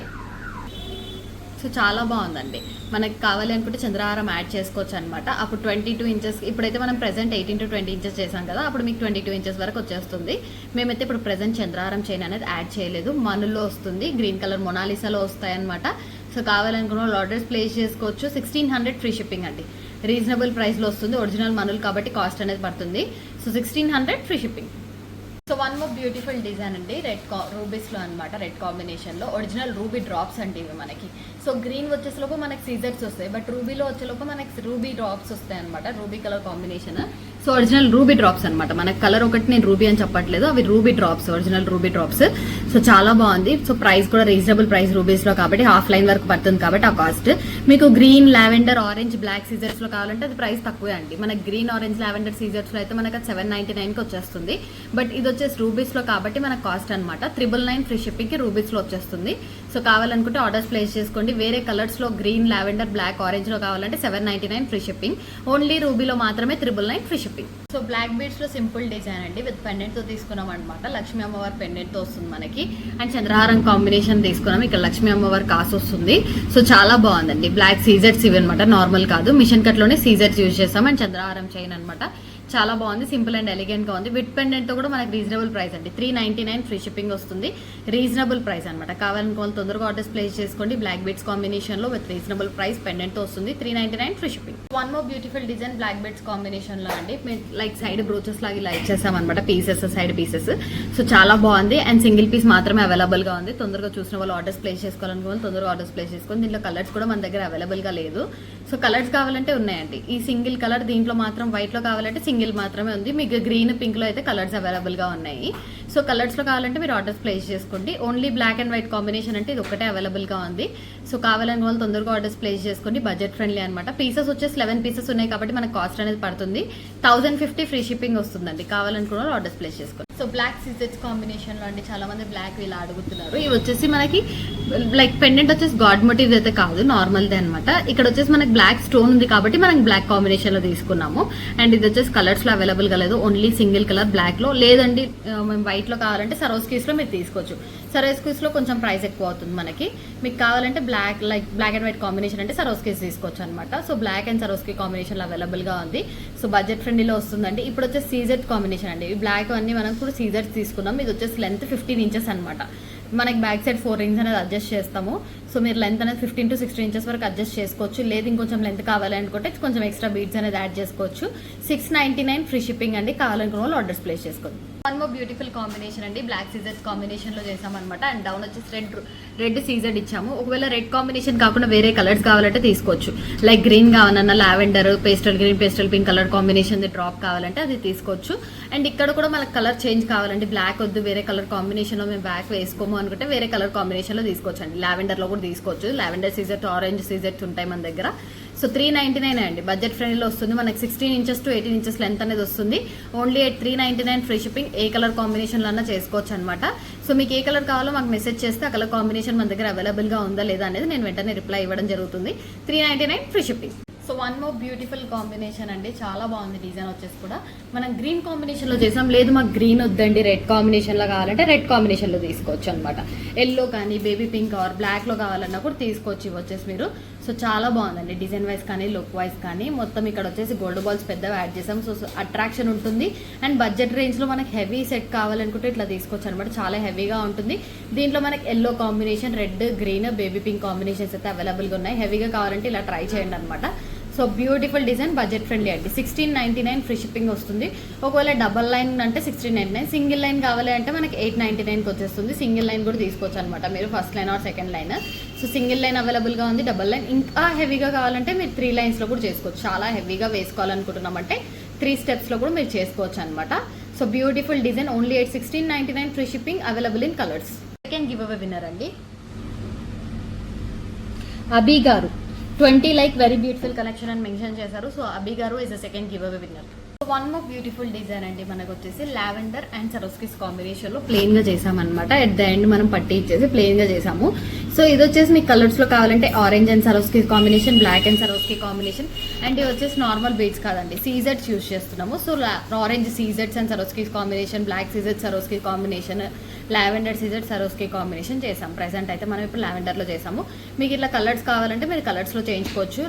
సో చాలా బాగుందండి. మనకి కావాలి అనుకుంటే చంద్రహారం యాడ్ చేసుకోవచ్చు అనమాట. అప్పుడు 22 ఇంచెస్, ఇప్పుడైతే మనం ప్రెసెంట్ 18 to 20 ఇంచెస్ చేసాం కదా, అప్పుడు మీకు 22 ఇంచెస్ వరకు వచ్చేస్తుంది. మేమైతే ఇప్పుడు ప్రెసెంట్ చంద్రహారం చైన్ అనేది యాడ్ చేయలేదు. మనుల్లో వస్తుంది. గ్రీన్ కలర్ మొనాలిసాలో వస్తాయి అనమాట. సో కావాలనుకున్న వాళ్ళు ఆర్డర్స్ ప్లేస్ చేసుకోవచ్చు. 1600 ఫ్రీ షిప్పింగ్ అండి. రీజనబుల్ ప్రైస్లో వస్తుంది. ఒరిజినల్ మనులు కాబట్టి కాస్ట్ అనేది పడుతుంది. So 1600 free shipping. So one more beautiful design అండి. రూబీస్లో అనమాట. రెడ్ కాంబినేషన్లో ఒరిజినల్ రూబీ డ్రాప్స్ అండి ఇవి మనకి. సో గ్రీన్ వచ్చేసలోపు మనకి సీజర్స్ వస్తాయి, బట్ రూబీలో వచ్చేలోపు మనకి రూబీ డ్రాప్స్ వస్తాయి అనమాట. Ruby colour combination. So original ruby drops అనమాట. మనకి కలర్ ఒకటి నేను రూబీ అని చెప్పట్లేదు, అవి ruby drops, original ruby drops. So చాలా బాగుంది. సో ప్రైస్ కూడా రీజనబుల్ ప్రైస్ రూబీస్లో కాబట్టి హాఫ్ లైన్ వరకు పడుతుంది కాబట్టి ఆ కాస్ట్. మీకు గ్రీన్, లావెండర్, ఆరెంజ్, బ్లాక్ సీజర్స్లో కావాలంటే అది ప్రైస్ తక్కువే అండి. మనకి గ్రీన్, ఆరెంజ్, లావెండర్ సీజర్స్లో అయితే మనకి 799కి వచ్చేస్తుంది. బట్ ఇది వచ్చేసి రూబీస్లో కాబట్టి మనకు కాస్ట్ అనమాట. 999 ఫ్రీ షిప్పింగ్కి రూబీస్లో వచ్చేస్తుంది. సో కావాలనుకుంటే ఆర్డర్స్ ప్లేస్ చేసుకోండి. వేరే కలర్స్లో గ్రీన్, లావెండర్, బ్లాక్, ఆరెంజ్లో కావాలంటే 799 ఫ్రీ షిప్పింగ్. ఓన్లీ రూబీలో మాత్రమే 999 ఫ్రీ షిప్పింగ్. సో బ్లాక్ బీడ్స్లో సింపుల్ డిజైన్ అండి. విత్ పెండెంట్తో తీసుకున్నాం అనమాట. లక్ష్మీ అమ్మవారి పెండెంట్తో వస్తుంది మనకి. అండ్ చంద్రహారం కాంబినేషన్ తీసుకున్నాం. ఇక్కడ లక్ష్మీ అమ్మవారి కాసు వస్తుంది. సో చాలా బాగుందండి. బ్లాక్ సీజెట్స్ ఇవి అనమాట, నార్మల్ కాదు. మిషన్ కట్లోనే సీజెట్స్ యూజ్ చేస్తాం. అండ్ చంద్రహారం చైన్ అనమాట. చాలా బాగుంది. సింపుల్ అండ్ ఎలిగెంట్ గా ఉంది. విత్ పెండెంట్ తో కూడా మనకి రీజనబుల్ ప్రైస్ అండి. 399 ఫ్రీ షిప్పింగ్ వస్తుంది. రీజనబుల్ ప్రైస్ అనమాట. కావాలనుకోవాలి తొందరగా ఆర్డర్స్ ప్లేస్ చేసుకోండి. బ్లాక్ బీడ్స్ కాంబినేషన్ లో విత్ రీజనబుల్ ప్రైస్ పెండెంట్ తో వస్తుంది. 399 free shipping. One more beautiful design black beads combination లో అండి. లైక్ సైడ్ బ్రోచెస్ లాగా ఇలా ఇచ్చేసాం అనమాట. Pieces, side pieces. సో చాలా బాగుంది. అండ్ సింగిల్ పీస్ మాత్రమే అవైలబుల్ గా ఉంది. తొందరగా చూసిన వాళ్ళు ఆర్డర్స్ ప్లేస్ చేసుకోవాలనుకోవాలి తొందరగా ఆర్డర్స్ ప్లేస్ చేసుకోండి. దీంట్లో కలర్స్ కూడా మన దగ్గర అవైలబుల్ గా లేదు. సో కలర్స్ కావాలంటే ఉన్నాయండి. ఈ సింగిల్ కలర్ దీంట్లో మాత్రం వైట్ లో కావాలంటే సింగిల్ మాత్రమే ఉంది. మీకు గ్రీన్, పింక్ లో అయితే కలర్స్ అవైలబుల్ గా ఉన్నాయి. సో కలర్స్ లో కావాలంటే మీరు ఆర్డర్స్ ప్లేస్ చేసుకోండి. Only black and white combination అంటే ఇది ఒకటే అవైలబుల్ గా ఉంది. సో కావాలని వాళ్ళు తొందరగా ఆర్డర్స్ ప్లేస్ చేసుకోండి. బడ్జెట్ ఫ్రెండ్లీ అనమాట. పీసెస్ వచ్చేసి 11 పీసెస్ ఉన్నాయి కాబట్టి మనకు కాస్ట్ అనేది పడుతుంది. 1050 ఫ్రీ షిప్పింగ్ వస్తుందండి. కావాలనుకున్న వాళ్ళు ఆర్డర్స్ ప్లేస్ చేసుకోండి. సో బ్లాక్ సీజెట్స్ కాంబినేషన్ లో అండి. చాలా మంది బ్లాక్ ఇలా అడుగుతున్నారు. ఇవి వచ్చేసి మనకి లైక్ పెండెంట్ వచ్చేసి గాడ్ మోటివ్ అయితే కాదు, నార్మల్దే అనమాట. ఇక్కడ వచ్చేసి మనకి బ్లాక్ స్టోన్ ఉంది కాబట్టి మనం బ్లాక్ కాంబినేషన్ లో తీసుకున్నాము. అండ్ ఇది వచ్చేసి కలర్స్ లో అవైలబుల్ గా లేదు. ఓన్లీ సింగిల్ కలర్ బ్లాక్ లో లేదండి. మేము వైట్ లో కావాలంటే సరోస్కీస్ లో మీరు తీసుకోవచ్చు. సరోస్కీస్లో కొంచెం ప్రైస్ ఎక్కువ అవుతుంది మనకి. మీకు కావాలంటే బ్లాక్ అండ్ వైట్ కాంబినేషన్ అంటే సరోస్కీస్ తీసుకోవచ్చు అనమాట. సో బ్లాక్ అండ్ సరోస్కీ కాంబినేషన్లో అవైలబుల్గా ఉంది. సో బడ్జెట్ ఫ్రెండ్లీలో వస్తుందండి. ఇప్పుడు వచ్చేసి సీజెడ్ కాంబినేషన్ అండి. ఈ బ్లాక్ అన్ని మనం కూడా సీజెడ్స్ తీసుకున్నాం. ఇది వచ్చేసి లెంత్ 15 ఇంచెస్ అనమాట. మనకి బ్యాక్ సైడ్ 4 రింగ్స్ అనేది అడ్జస్ట్ చేస్తాము. సో మీరు లెంత్ అనేది 15 to 16 ఇంచెస్ వరకు అడ్జస్ట్ చేసుకోవచ్చు. లేదు ఇంకొంచెం లెంత్ కావాలనుకుంటే కొంచెం ఎక్స్ట్రా బీడ్స్ అనేది యాడ్ చేసుకోవచ్చు. 699 ఫ్రీ షిప్పింగ్ అండి. కావాలనుకున్న వాళ్ళు ఆర్డర్స్ ప్లేస్ చేసుకోండి. వన్ మోర్ బ్యూటిఫుల్ కాంబినేషన్ అండి. బ్లాక్ సీజర్స్ కాంబినేషన్లో చేసామన్నమాట. అండ్ డౌన్ వచ్చేసి రెడ్ సీజర్ ఇచ్చాము. ఒకవేళ రెడ్ కాంబినేషన్ కాకుండా వేరే కలర్స్ కావాలంటే తీసుకోవచ్చు. లైక్ గ్రీన్ కావాలన్నా lavender, pastel green, pastel pink colour combination drop కావాలంటే అది తీసుకోవచ్చు. అండ్ ఇక్కడ కూడా మనకు కలర్ చేంజ్ కావాలంటే బ్లాక్ వద్దు వేరే కలర్ కాంబినేషన్లో మేము బ్యాక్ వేసుకోము అనుకుంటే వేరే కలర్ కాంబినేషన్లో తీసుకోవచ్చు అండి. లావెండర్లో కూడా తీసుకోవచ్చు. లావెండర్ సీజర్స్, ఆరెంజ్ సీజర్స్ ఉంటాయి మన దగ్గర. సో 399 అండి. బడ్జెట్ ఫ్రెండ్లీలో వస్తుంది. మనకి 16 ఇంచెస్ to 18 ఇంచెస్ లెంత్ అనేది వస్తుంది. Only 399 free shipping. ఏ కలర్ కాంబినేషన్లో అన్నా చేసుకోవచ్చు అనమాట. సో మీకు ఏ కలర్ కావాలో మాకు మెసేజ్ చేస్తే ఆ కలర్ కాంబినేషన్ మన దగ్గర అవైలబుల్గా ఉందా లేదా అనేది నేను వెంటనే రిప్లై ఇవ్వడం జరుగుతుంది. 399 free shipping. So one more beautiful combination అండి. చాలా బాగుంది డిజైన్ వచ్చేసి కూడా. మనం గ్రీన్ కాంబినేషన్లో చేసాం. లేదు మాకు గ్రీన్ వద్దండి రెడ్ కాంబినేషన్లో కావాలంటే రెడ్ కాంబినేషన్లో తీసుకోవచ్చు అనమాట. ఎల్లో కానీ బేబీ పింక్ ఆర్ బ్లాక్లో కావాలన్నా కూడా తీసుకోవచ్చు. ఇవి వచ్చేసి మీరు సో చాలా బాగుందండి డిజైన్ వైజ్ కానీ లుక్ వైజ్ కానీ. మొత్తం ఇక్కడ వచ్చేసి గోల్డ్ బాల్స్ పెద్దగా యాడ్ చేసాం. సో అట్రాక్షన్ ఉంటుంది. అండ్ బడ్జెట్ రేంజ్లో మనకి హెవీ సెట్ కావాలనుకుంటే ఇట్లా తీసుకోవచ్చు అనమాట. చాలా హెవీగా ఉంటుంది. దీంట్లో మనకి yellow combination, red, green, baby pink combinations అయితే అవైలబుల్గా ఉన్నాయి. హెవీగా కావాలంటే ఇలా ట్రై చేయండి అనమాట. So beautiful design, budget friendly అండి. 1699 ఫ్రీ షిప్పింగ్ వస్తుంది. ఒకవేళ డబల్ లైన్ అంటే 1699, సింగిల్ లైన్ కావాలి అంటే మనకి 899కి వచ్చేస్తుంది. సింగిల్ లైన్ కూడా తీసుకోవచ్చు అనమాట మీరు, first line or second line. So single line అవైలబుల్గా ఉంది. డబల్ లైన్ ఇంకా హెవీగా కావాలంటే మీరు 3 లైన్స్లో కూడా చేసుకోవచ్చు. చాలా హెవీగా వేసుకోవాలనుకుంటున్నామంటే 3 స్టెప్స్లో కూడా మీరు చేసుకోవచ్చు అనమాట. So beautiful design, only 1699 free shipping, available in colours. Second give away winner అండి అభి గారు. 20 లైక్ వెరీ బ్యూటిఫుల్ కలెక్షన్ అని మెన్షన్ చేశారు. సో అభి గారు is the second give away winner. One more beautiful design అండి. మనకు వచ్చేసి లావెండర్ అండ్ సరోస్కీస్ కాంబినేషన్లో ప్లెయిన్గా చేసామన్నమాట. ఎట్ ద ఎండ్ మనం పట్టి ఇచ్చేసి ప్లెయిన్గా చేసాము. సో ఇది వచ్చేసి మీకు కలర్స్లో కావాలంటే orange and Swarovski combination, black and Swarovski combination. And ఇది వచ్చేసి నార్మల్ బీడ్స్ కాదండి, సీజెడ్స్ యూజ్ చేస్తున్నాము. సో ఆరెంజ్ సీజెడ్స్ and Swarovski combination, black CZ Swarovski combination, lavender CZ Swarovski combination చేసాం. ప్రెసెంట్ అయితే మనం ఇప్పుడు లావెండర్లో చేసాము. మీకు ఇట్లా కలర్స్ కావాలంటే మీరు కలర్స్లో చేయించుకోవచ్చు.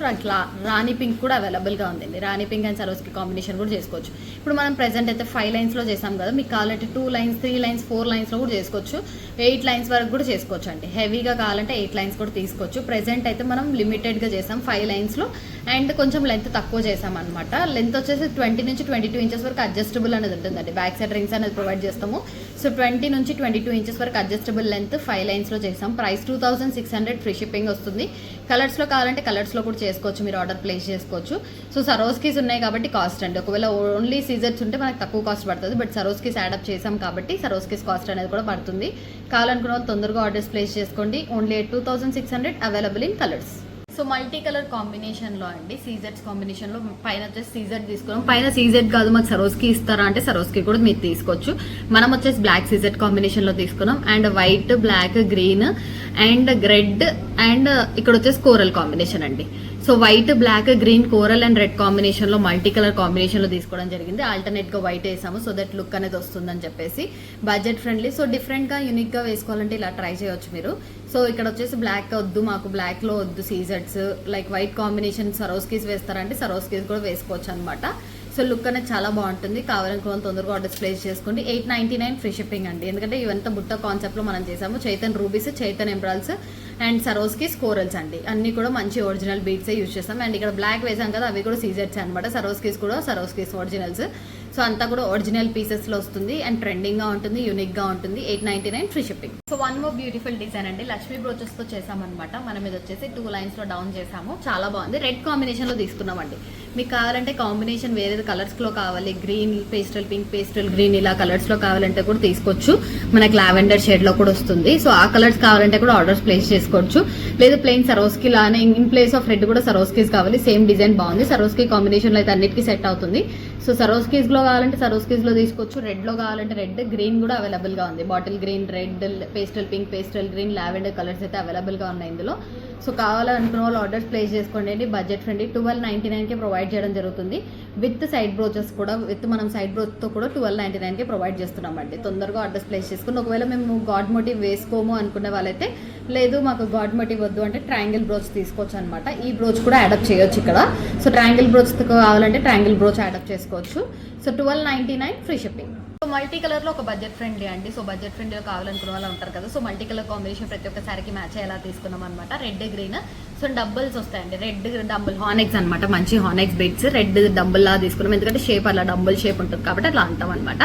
రాణి పింక్ కూడా అవైలబుల్గా ఉందండి. రాణి పింక్ అండ్ సరోస్కీ కాంబినేషన్ కూడా చేసుకోవచ్చు. ఇప్పుడు మనం ప్రెసెంట్ అయితే 5 లైన్స్లో చేసాం కదా. మీకు కావాలంటే 2 లైన్స్, 3 లైన్స్, 4 లైన్స్లో కూడా చేసుకోవచ్చు. 8 లైన్స్ వరకు కూడా చేసుకోవచ్చు అండి. హెవీగా కావాలంటే 8 లైన్స్ కూడా తీసుకోవచ్చు. ప్రెసెంట్ అయితే మనం లిమిటెడ్గా చేసాం 5 లైన్స్లో. అండ్ కొంచెం లెంత్ తక్కువ చేసాం అనమాట. లెంత్ వచ్చేసి 20 నుంచి 22 ఇంచెస్ వరకు అడ్జస్టబుల్ అనేది ఉంటుందండి. బ్యాక్ సైడ్ రింగ్స్ అనేది ప్రొవైడ్ చేస్తాము. సో 20 నుంచి 22 ఇంచెస్ వరకు అడ్జస్టబుల్ లెంత్ 5 లైన్స్లో చేసాం. ప్రైస్ 2600 ఫ్రీ షిప్పింగ్ వస్తుంది. కలర్స్లో కావాలంటే కలర్స్లో కూడా చేసుకోవచ్చు. మీరు ఆర్డర్ ప్లేస్ చేసుకోవచ్చు. సో సరోస్కీస్ ఉన్నాయి కాబట్టి కాస్ట్ అండి. ఒకవేళ ఓన్లీ సీజర్స్ ఉంటే మనకు తక్కువ కాస్ట్ పడుతుంది. బట్ సరోస్కీస్ యాడప్ చేసాం కాబట్టి సరోస్కీస్ కాస్ట్ అనేది కూడా పడుతుంది. కావాలనుకున్న వాళ్ళు తొందరగా ఆర్డర్స్ ప్లేస్ చేసుకోండి. Only 2600 available in colours. So multi colour కాంబినేషన్లో అండి, సీజెడ్స్ కాంబినేషన్లో పైన వచ్చేసి సీజెడ్ తీసుకున్నాం. పైన సీజెడ్ కాదు మాకు సరోస్కీ ఇస్తారా అంటే సరోస్కీ కూడా మీరు తీసుకోవచ్చు. మనం వచ్చేసి బ్లాక్ సీజెడ్ కాంబినేషన్లో తీసుకున్నాం. And white, black, green and red and ఇక్కడ వచ్చేసి కోరల్ కాంబినేషన్ అండి. So white, black, green, coral and red కాంబినేషన్లో మల్టీ కలర్ కాంబినేషన్లో తీసుకోవడం జరిగింది. ఆల్టర్నేట్గా వైట్ వేసాము సో దట్ లుక్ అనేది వస్తుందని చెప్పేసి. Budget friendly. సో డిఫరెంట్గా యూనిక్గా వేసుకోవాలంటే ఇలా ట్రై చేయవచ్చు మీరు. సో ఇక్కడ వచ్చేసి బ్లాక్ వద్దు మాకు, బ్లాక్లో వద్దు సీజెడ్స్, లైక్ వైట్ కాంబినేషన్ సరోస్కీస్ వేస్తారంటే సరోస్కీస్ కూడా వేసుకోవచ్చు అనమాట. సో లుక్ అనేది చాలా బాగుంటుంది. కావాలనుకున్న తొందరగా ఆర్డర్స్ ప్లేస్ చేసుకోండి. 899 ఫ్రీ షిప్పింగ్ అండి. ఎందుకంటే ఇవంతా బుట్ట కాన్సెప్ట్లో మనం చేసాము. Chaitan rubies, Chaitan emeralds and Swarovskis corals అండి. అన్ని కూడా మంచి ఒరిజినల్ బీడ్సే యూజ్ చేస్తాం. అండ్ ఇక్కడ బ్లాక్ వేసాం కదా, అవి కూడా సీజెడ్స్ అనమాట. సరోస్కీస్ కూడా సరోస్కీస్ ఒరిజినల్స్. సో అంతా కూడా ఒరిజినల్ పీసెస్లో వస్తుంది. అండ్ ట్రెండింగ్గా ఉంటుంది, యూనిక్గా ఉంటుంది. 899 free shipping. So one more beautiful design అండి. లక్ష్మీ బ్రోచెస్తో చేసామన్నమాట. మనం ఇది వచ్చేసి 2 లైన్స్లో డౌన్ చేసాము. చాలా బాగుంది. రెడ్ కాంబినేషన్లో తీసుకున్నామండి. మీకు కావాలంటే కాంబినేషన్ వేరే కలర్స్లో కావాలి, green, pastel pink, pastel green ఇలా కలర్స్లో కావాలంటే కూడా తీసుకోవచ్చు. మనకి లావెండర్ షేడ్లో కూడా వస్తుంది. సో ఆ కలర్స్ కావాలంటే కూడా ఆర్డర్స్ ప్లేస్ చేసుకోవచ్చు. లేదు ప్లెయిన్ సరోస్కీ లానే ఇన్ ప్లేస్ ఆఫ్ రెడ్ కూడా సరోస్కీస్ కావాలి. సేమ్ డిజైన్ బాగుంది. సరోస్కీ కాంబినేషన్లో అయితే అన్నిటికీ సెట్ అవుతుంది. సో సరోస్కీస్లో కావాలంటే సరోస్కీస్లో తీసుకోవచ్చు. రెడ్లో కావాలంటే రెడ్, గ్రీన్ కూడా అవైలబుల్గా ఉంది. Bottle green, red, pastel pink, pastel green, lavender colours అయితే అవైలబుల్గా ఉన్నాయి ఇందులో. సో కావాలనుకున్న వాళ్ళు ఆర్డర్స్ ప్లేస్ చేసుకోండి అండి. బడ్జెట్ ఫ్రెండ్లీ 1299కే ప్రొవైడ్ చేయడం జరుగుతుంది. విత్ సైడ్ బ్రోచెస్ కూడా, విత్ మనం సైడ్ బ్రోచ్తో కూడా 1299కే ప్రొవైడ్ చేస్తున్నామండి. తొందరగా ఆర్డర్స్ ప్లేస్ చేసుకుని, ఒకవేళ మేము గాడ్ మోటివ్ వేసుకోము అనుకునే వాళ్ళైతే, లేదు మాకు గాడ్ మోటివ్ వద్దు అంటే ట్రయాంగిల్ బ్రోచ్ తీసుకోవచ్చు అనమాట. ఈ బ్రోచ్ కూడా యాడప్ చేయొచ్చు ఇక్కడ. సో ట్రయాంగిల్ బ్రోచ్ కావాలంటే ట్రయాంగిల్ బ్రోచ్ యాడప్ చేసుకోవచ్చు. So 1299 free shipping. So multi కలర్లో ఒక బడ్జెట్ ఫ్రెండ్లీ అండి. సో బడ్జెట్ ఫ్రెండ్లీలో కావాలనుకున్న వాళ్ళు ఉంటారు కదా. సో మల్టీ కలర్ కాంబినేషన్ ప్రతి ఒక్క సారికి మ్యాచ్ అయ్యేలా తీసుకున్నాం అనమాట. Red green. సో డబ్బుల్స్ వస్తాయండి. రెడ్ డంబుల్ హానెక్స్ అనమాట. మంచి హానెక్స్ బెడ్స్ రెడ్ డంబుల్ లా తీసుకున్నాం. ఎందుకంటే షేప్ అలా డంబుల్ షేప్ ఉంటుంది కాబట్టి అట్లా అంటాం అనమాట.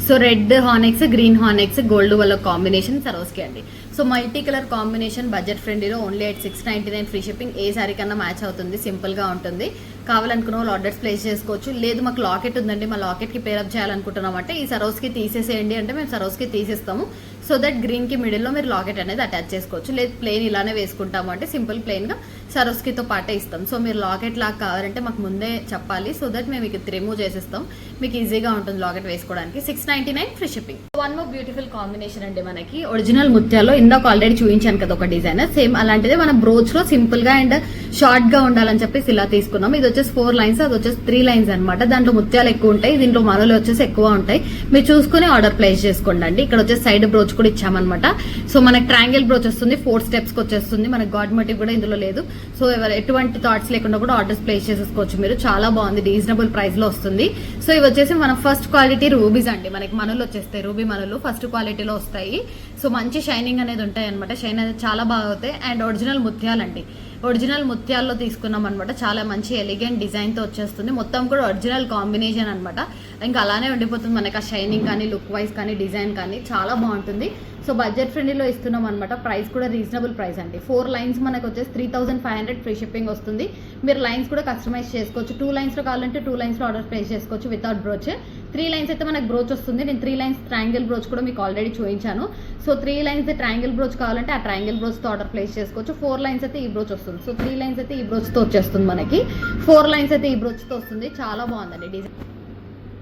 So red onyx, green onyx, gold వల్ల కాంబినేషన్ సరోస్కి అండి. So multi colour combination budget ఫ్రెండ్లీలో ఓన్లీ 699 ఫ్రీ షిప్పింగ్. ఏ సారీ కన్నా మ్యాచ్ అవుతుంది, సింపుల్గా ఉంటుంది. కావాలనుకున్న వాళ్ళు ఆర్డర్స్ ప్లేస్ చేసుకోవచ్చు. లేదు మాకు లాకెట్ ఉందండి, మా లాకెట్కి పేరప్ చేయాలనుకుంటున్నాం అంటే ఈ సరోస్కి తీసేసేయండి అంటే మేము సరోస్కి తీసేస్తాము. సో దట్ గ్రీన్కి మిడిల్లో మీరు లాకెట్ అనేది అటాచ్ చేసుకోవచ్చు. లేదు ప్లెయిన్ ఇలానే వేసుకుంటాము అంటే సింపుల్ ప్లెయిన్గా సరోస్కితో పాటే ఇస్తాం. సో మీరు లాకెట్ లాగా కావాలంటే మాకు ముందే చెప్పాలి. సో దట్ మేము మీకు రిమూవ్ చేసేస్తాం. మీకు ఈజీగా ఉంటుంది లాకెట్ వేసుకోవడానికి. 699 free shipping. One more beautiful combination అండి. మనకి ఒరిజినల్ ముత్యాల్లో ఇందాక ఆల్రెడీ చూపించాను కదా ఒక డిజైన్, సేమ్ అలాంటిదే మన బ్రోచ్ లో సింపుల్ గా అండ్ షార్ట్ గా ఉండాలని చెప్పేసి ఇలా తీసుకున్నాం. ఇది వచ్చేసి 4 లైన్స్, అది వచ్చేసి 3 లైన్స్ అనమాట. దాంట్లో ముత్యాలు ఎక్కువ ఉంటాయి, దీంట్లో మనలు వచ్చేసి ఎక్కువ ఉంటాయి. మీరు చూసుకుని ఆర్డర్ ప్లేస్ చేసుకోండి. ఇక్కడ వచ్చేసి సైడ్ బ్రోచ్ కూడా ఇచ్చామన్నమాట. సో మనకి ట్రయాంగిల్ బ్రోచ్ వస్తుంది, 4 స్టెప్స్ కి వచ్చేస్తుంది. మనకి గాడ్ మోటివ్ కూడా ఇందులో లేదు. సో ఎటువంటి థాట్స్ లేకుండా కూడా ఆర్డర్స్ ప్లేస్ చేసేసుకోవచ్చు మీరు. చాలా బాగుంది, రీజనబుల్ ప్రైస్ లో వస్తుంది. సో ఇవి వచ్చేసి మన ఫస్ట్ క్వాలిటీ రూబీస్ అండి. మనకి మనలు వచ్చేస్తాయి, రూబీ మనలు ఫస్ట్ క్వాలిటీలో వస్తాయి. సో మంచి షైనింగ్ అనేది ఉంటాయి అనమాట. షైన్ అనేది చాలా బాగా అవుతాయి. అండ్ ఒరిజినల్ ముత్యాలండి, ఒరిజినల్ ముత్యాల్లో తీసుకున్నాం అనమాట. చాలా మంచి ఎలిగెంట్ డిజైన్ తో వచ్చేస్తుంది. మొత్తం కూడా ఒరిజినల్ కాంబినేషన్ అనమాట. ఇంకా అలానే ఉండిపోతుంది మనకి ఆ షైనింగ్ కానీ, లుక్ వైజ్ కానీ, డిజైన్ కానీ చాలా బాగుంటుంది. సో బడ్జెట్ ఫ్రెండ్లీలో ఇస్తున్నాం అనమాట. ప్రైస్ కూడా రీజనబుల్ ప్రైస్ అండి. 4 లైన్స్ మనకు వచ్చేసి 3500 ఫ్రీ షిప్పింగ్ వస్తుంది. మీరు లైన్స్ కూడా కస్టమైజ్ చేసుకోవచ్చు. 2 లైన్స్ లో కావాలంటే 2 లైన్స్ లో ఆర్డర్ ప్లేస్ చేసుకోవచ్చు వితౌట్ బ్రోచ్. 3 లైన్స్ అయితే మనకు బ్రోచ్ వస్తుంది. నేను 3 లైన్స్ ట్రయాంగిల్ బ్రోచ్ కూడా మీకు ఆల్రెడీ చూపించాను. సో 3 లైన్స్ ట్రయాంగిల్ బ్రోచ్ కావాలంటే ఆ ట్రయాంగిల్ బ్రోచ్ తో ఆర్డర్ ప్లేస్ చేసుకోవచ్చు. 4 లైన్స్ అయితే ఈ బ్రోచ్ వస్తుంది. సో 3 లైన్స్ అయితే ఈ బ్రోచ్ తో వచ్చేస్తుంది మనకి. 4 లైన్స్ అయితే ఈ బ్రోచ్ తో వస్తుంది. చాలా బాగుందండి డిజైన్.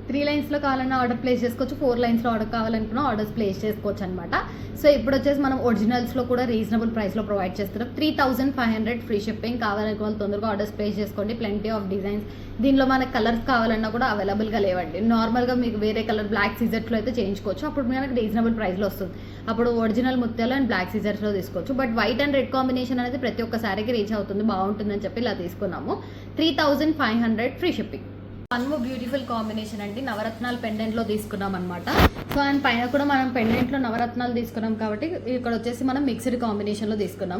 3 లైన్స్లో కావాలన్నా ఆర్డర్ ప్లేస్ చేసుకోవచ్చు. 4 లైన్స్లో ఆర్డర్ కావాలనుకున్నా ఆర్డర్స్ ప్లేస్ చేసుకోవచ్చు అనమాట. సో ఇప్పుడు వచ్చేసి మనం ఒరిజినల్స్లో కూడా రీజనబుల్ ప్రైస్లో ప్రొవైడ్ చేస్తున్నాం. 3500 ఫ్రీ షిప్పింగ్. కావాలనుకున్న వాళ్ళు తొందరగా ఆర్డర్స్ ప్లేస్ చేసుకోండి. Plenty of designs. దీనిలో మనకు కలర్స్ కావాలన్నా కూడా అవైలబుల్గా లేవండి. నార్మల్గా మీకు వేరే కలర్ బ్లాక్ సీజర్స్లో అయితే చేయించుకోవచ్చు. అప్పుడు మనకి రీజనబుల్ ప్రైస్లో వస్తుంది. అప్పుడు ఒరిజినల్ ముత్యాలు అండ్ బ్లాక్ సీజర్స్లో తీసుకోవచ్చు. But white and red combination అనేది ప్రతి ఒక్క సారీకి రీచ్ అవుతుంది, బాగుంటుందని చెప్పి ఇలా తీసుకున్నాము. 3500 free shipping. One more beautiful combination అండి. నవరత్నాలు పెండెంట్ లో తీసుకున్నాం అనమాట. సో అండ్ పైన కూడా మనం పెండెంట్ లో నవరత్నాలు తీసుకున్నాం కాబట్టి ఇక్కడ వచ్చేసి మనం మిక్స్డ్ కాంబినేషన్ లో తీసుకున్నాం.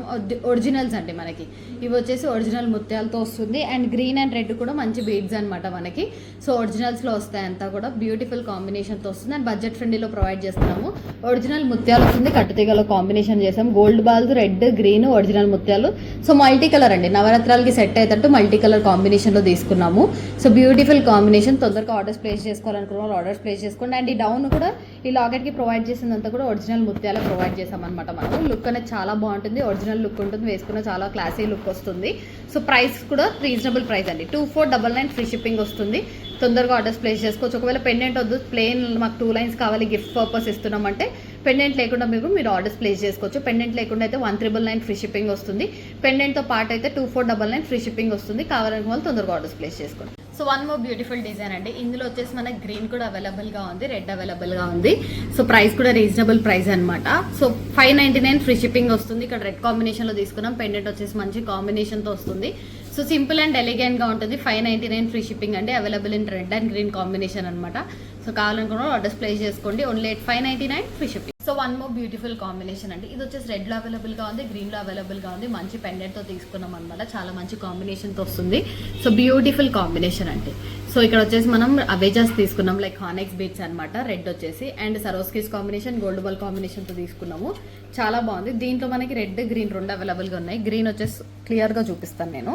ఒరిజినల్స్ అండి మనకి. ఇవి వచ్చేసి ఒరిజినల్ ముత్యాలతో వస్తుంది. అండ్ గ్రీన్ అండ్ రెడ్ కూడా మంచి బీడ్స్ అనమాట మనకి. సో ఒరిజినల్స్ లో వస్తాయి అంతా కూడా. బ్యూటిఫుల్ కాంబినేషన్ తో వస్తుంది. అండ్ బడ్జెట్ ఫ్రెండ్లీలో ప్రొవైడ్ చేస్తున్నాము. ఒరిజినల్ ముత్యాలు వస్తుంది, కట్టుతీగలో కాంబినేషన్ చేసాం. Gold balls, red, green, original ముత్యాలు. సో మల్టీ కలర్ అండి, నవరత్నాలకి సెట్ అయ్యేటట్టు మల్టీ కలర్ కాంబినేషన్ లో తీసుకున్నాము. So beautiful combination. తొందరగా ఆర్డర్స్ ప్లేస్ చేసుకోవాలనుకున్న వాళ్ళు ఆర్డర్స్ ప్లేస్ చేసుకోండి. అండ్ ఈ డౌన్ కూడా ఈ లాకెట్కి ప్రొవైడ్ చేసిందంతా కూడా ఒరిజినల్ ముత్యాలు ప్రొవైడ్ చేసామన్నమాట. మనం లుక్ అనేది చాలా బాగుంటుంది, ఒరిజినల్ లుక్ ఉంటుంది, వేసుకున్న చాలా క్లాసీ లుక్ వస్తుంది. సో ప్రైస్ కూడా రీజనబుల్ ప్రైస్ అండి. 2499 ఫ్రీ షిప్పింగ్ వస్తుంది. తొందరగా ఆర్డర్స్ ప్లేస్ చేసుకోవచ్చు. ఒకవేళ పెండెంట్ వద్దు, ప్లెయిన్ మాకు 2 లైన్స్ కావాలి, గిఫ్ట్ పర్పస్ ఇస్తున్నామంటే పెండెంట్ లేకుండా మీరు ఆర్డర్స్ ప్లేస్ చేసుకోవచ్చు. పెండెంట్ లేకుండా అయితే 1999 ఫ్రీ షిప్పింగ్ వస్తుంది. పెండెంట్తో పాటు అయితే 2499 ఫ్రీ షిప్పింగ్ వస్తుంది. కావాలనుకున్న వాళ్ళు తొందరగా ఆర్డర్స్ ప్లేస్ చేసుకోండి. So one more beautiful design అండి. ఇందులో వచ్చేసి మనకి గ్రీన్ కూడా అవైలబుల్గా ఉంది, రెడ్ అవైలబుల్గా ఉంది. సో ప్రైస్ కూడా రీజనబుల్ ప్రైస్ అనమాట. సో 599 ఫ్రీ షిప్పింగ్ వస్తుంది. ఇక్కడ రెడ్ కాంబినేషన్లో తీసుకున్నాం. పెండెంట్ వచ్చేసి మంచి కాంబినేషన్తో వస్తుంది. సో సింపుల్ అండ్ ఎలిగెంట్గా ఉంటుంది. 599 ఫ్రీ షిప్పింగ్ అండి. Available in red and green combination అనమాట. సో కావాలనుకున్న ఆర్డర్స్ ప్లేస్ చేసుకోండి. Only 599 free shipping. So one more beautiful combination అండి. ఇది వచ్చేసి రెడ్లో అవైలబుల్గా ఉంది, గ్రీన్లో అవైలబుల్గా ఉంది. మంచి పెండెంట్తో తీసుకున్నాం అనమాట. చాలా మంచి కాంబినేషన్తో వస్తుంది. సో బ్యూటిఫుల్ కాంబినేషన్ అండి. సో ఇక్కడ వచ్చేసి మనం అవేజాస్ తీసుకున్నాం, లైక్ హానెక్స్ బీట్స్ అనమాట. రెడ్ వచ్చేసి అండ్ సరోస్కిస్ కాంబినేషన్, గోల్డ్ బాల్ కాంబినేషన్తో తీసుకున్నాము. చాలా బాగుంది. దీంట్లో మనకి రెడ్, గ్రీన్ రెండు అవైలబుల్గా ఉన్నాయి. గ్రీన్ వచ్చేసి క్లియర్గా చూపిస్తాను నేను.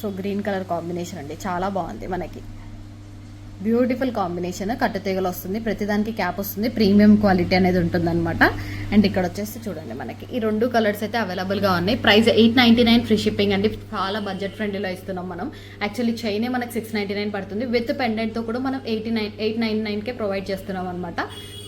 సో గ్రీన్ కలర్ కాంబినేషన్ అండి, చాలా బాగుంది మనకి. Beautiful combination. కట్టుతీగలు వస్తుంది, ప్రతిదానికి క్యాప్ వస్తుంది, ప్రీమియం క్వాలిటీ అనేది ఉంటుందన్నమాట. అండ్ ఇక్కడ వచ్చేసి చూడండి మనకి ఈ 2 కలర్స్ అయితే అవైలబుల్గా ఉన్నాయి. ప్రైస్ 899 ఫ్రీ షిప్పింగ్ అండి. చాలా బడ్జెట్ ఫ్రెండ్లీలో ఇస్తున్నాం మనం. యాక్చువల్లీ చైనే మనకి 699 పడుతుంది. విత్ పెండెంట్తో కూడా మనం 899కే ప్రొవైడ్ చేస్తున్నాం అనమాట.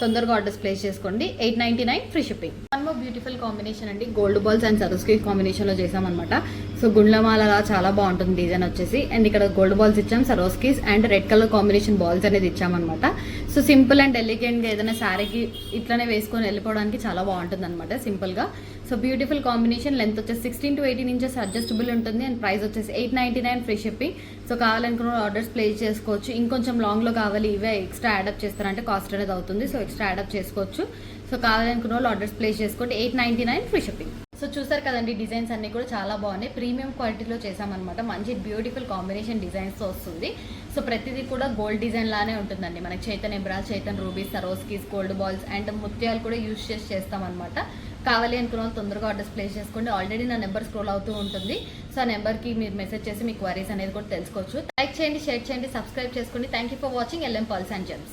తొందరగా ఆర్డర్స్ ప్లేస్ చేసుకోండి. 899 free shipping. One one more beautiful combination అండి, gold balls and Swarovski combination లో చేసామన్నమాట. సో గుండ్లమాల చాలా బాగుంటుంది డిజైన్ వచ్చేసి. అండ్ ఇక్కడ గోల్డ్ బాల్స్ ఇచ్చాం, Swarovskis and red colour combination balls అనేది ఇచ్చామన్నమాట. సో సింపుల్ అండ్ ఎలిగెంట్ గా ఏదైనా శారీకి ఇట్లానే వేసుకొని వెళ్ళిపోవడానికి చాలా బాగుంటుంది అనమాట సింపుల్ గా. So beautiful combination. లెంత్ వచ్చేసి 16 to 18 ఇంచెస్ అడ్జస్టబుల్ ఉంటుంది. అండ్ ప్రైస్ వచ్చేసి 899 ఫ్రీ షిప్పింగ్. సో కావాలనుకున్న ఆర్డర్స్ ప్లేస్ చేసుకోవచ్చు. ఇంకొంచెం లాంగ్ లో కావాలి, ఇవే ఎక్స్ట్రా యాడప్ చేస్తారంటే కాస్ట్ అనేది అవుతుంది. సో ఎక్స్ట్రా యాడప్ చేసుకోవచ్చు. సో కావాలనుకున్న వాళ్ళు ఆర్డర్స్ ప్లేస్ చేసుకోండి. 899 ఫ్రీ షిప్పింగ్. సో చూసారు కదండి, డిజైన్స్ అన్ని కూడా చాలా బాగున్నాయి. ప్రీమియం క్వాలిటీలో చేసామన్నమాట. మంచి బ్యూటిఫుల్ కాంబినేషన్ డిజైన్స్ తో వస్తుంది. సో ప్రతిదీ కూడా గోల్డ్ డిజైన్ లానే ఉంటుందండి. మనకి చైతన్ ఎబ్రాల్, Chaitan rubies, Swarovskis, gold balls and ముత్యాలు కూడా యూజ్ చేస్తామన్నమాట. కావాలి అనుకున్న వాళ్ళు తొందరగా ఆర్డర్స్ ప్లేస్ చేసుకోండి. ఆల్రెడీ నా నెంబర్ స్క్రోల్ అవుతూ ఉంటుంది. సో ఆ నెంబర్కి మీరు మెసేజ్ చేసి మీ క్వరీస్ అనేది కూడా తెలుసుకోవచ్చు. లైక్ చేయండి, షేర్ చేయండి, సబ్స్క్రైబ్ చేసుకోండి. Thank you for watching LM Pearls and Gems.